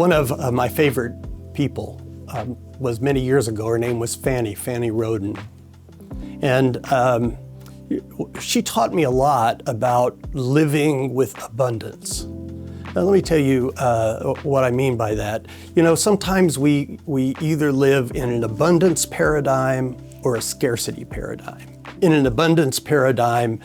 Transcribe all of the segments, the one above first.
One of my favorite people was many years ago. Her name was Fanny Roden. And she taught me a lot about living with abundance. Now, let me tell you what I mean by that. You know, sometimes we either live in an abundance paradigm or a scarcity paradigm. In an abundance paradigm,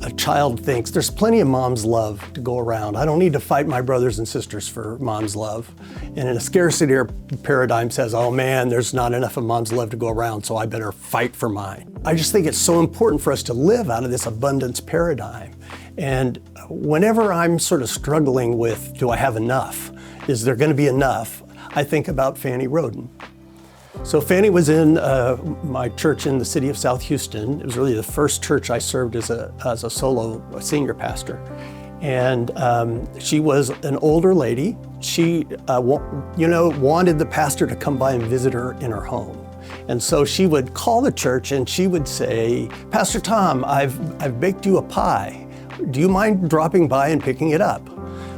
a child thinks there's plenty of mom's love to go around. I don't need to fight my brothers and sisters for mom's love. And in a scarcity paradigm says, oh man, there's not enough of mom's love to go around, so I better fight for mine. I just think it's so important for us to live out of this abundance paradigm. And whenever I'm sort of struggling with, do I have enough? Is there going to be enough? I think about Fanny Roden. So Fanny was in my church in the city of South Houston. It was really the first church I served as a solo senior pastor. And she was an older lady. She wanted the pastor to come by and visit her in her home. And so she would call the church and she would say, Pastor Tom, I've baked you a pie. Do you mind dropping by and picking it up?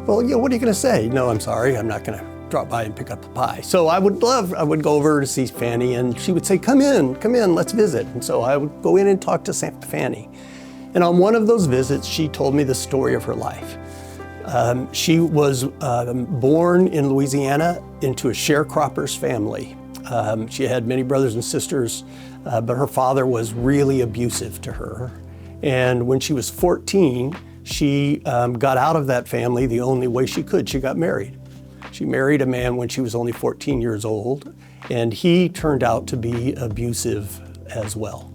Well, what are you going to say? No, I'm sorry, I'm not going to drop by and pick up the pie. So I would go over to see Fanny and she would say, come in, let's visit. And so I would go in and talk to Fanny. And on one of those visits, she told me the story of her life. She was born in Louisiana into a sharecropper's family. She had many brothers and sisters, but her father was really abusive to her. And when she was 14, she got out of that family the only way she could. She got married. She married a man when she was only 14 years old, and he turned out to be abusive as well.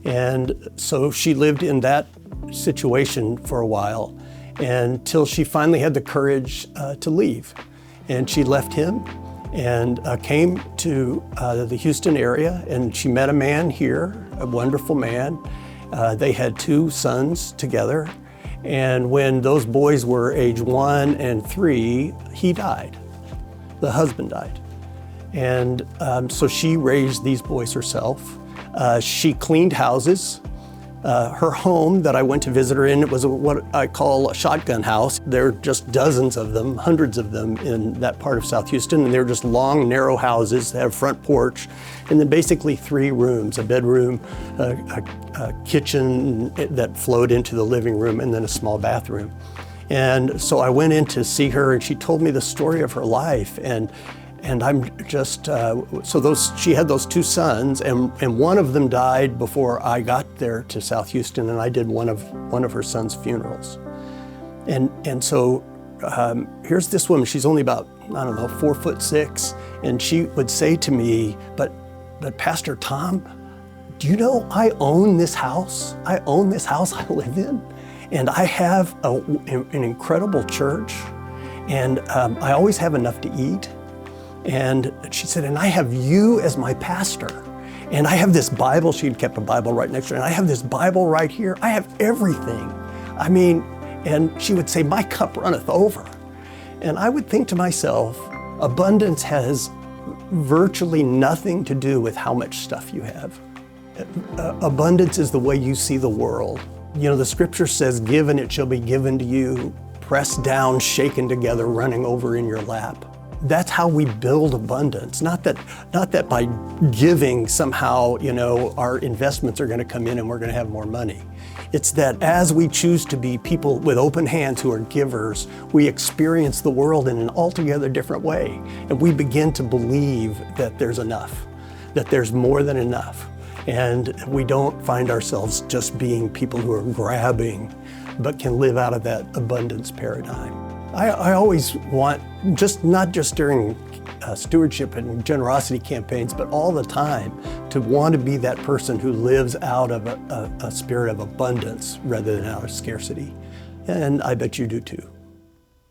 And so she lived in that situation for a while until she finally had the courage to leave. And she left him and came to the Houston area, and she met a man here, a wonderful man. They had 2 sons together. And when those boys were age 1 and 3, he died. The husband died. And so she raised these boys herself. She cleaned houses. Her home that I went to visit her in, it was what I call a shotgun house. There are just dozens of them, hundreds of them in that part of South Houston, and they're just long, narrow houses. They have a front porch, and then basically 3 rooms, a bedroom, a kitchen that flowed into the living room, and then a small bathroom. And so I went in to see her, and she told me the story of her life. And I'm just, she had those 2 sons, and one of them died before I got there to South Houston, and I did one of her sons' funerals. And so here's this woman, she's only about, 4'6", and she would say to me, but Pastor Tom, do you know I own this house? I own this house I live in, and I have an incredible church, and I always have enough to eat. And she said, and I have you as my pastor. And I have this Bible, she'd kept a Bible right next to her, and I have this Bible right here. I have everything. I mean, and she would say, my cup runneth over. And I would think to myself, abundance has virtually nothing to do with how much stuff you have. Abundance is the way you see the world. You know, the scripture says, give and it shall be given to you, pressed down, shaken together, running over in your lap. That's how we build abundance. Not that by giving somehow, our investments are going to come in and we're going to have more money. It's that as we choose to be people with open hands who are givers, we experience the world in an altogether different way. And we begin to believe that there's enough, that there's more than enough. And we don't find ourselves just being people who are grabbing, but can live out of that abundance paradigm. I always want, not just during stewardship and generosity campaigns, but all the time, to want to be that person who lives out of a spirit of abundance rather than out of scarcity. And I bet you do too.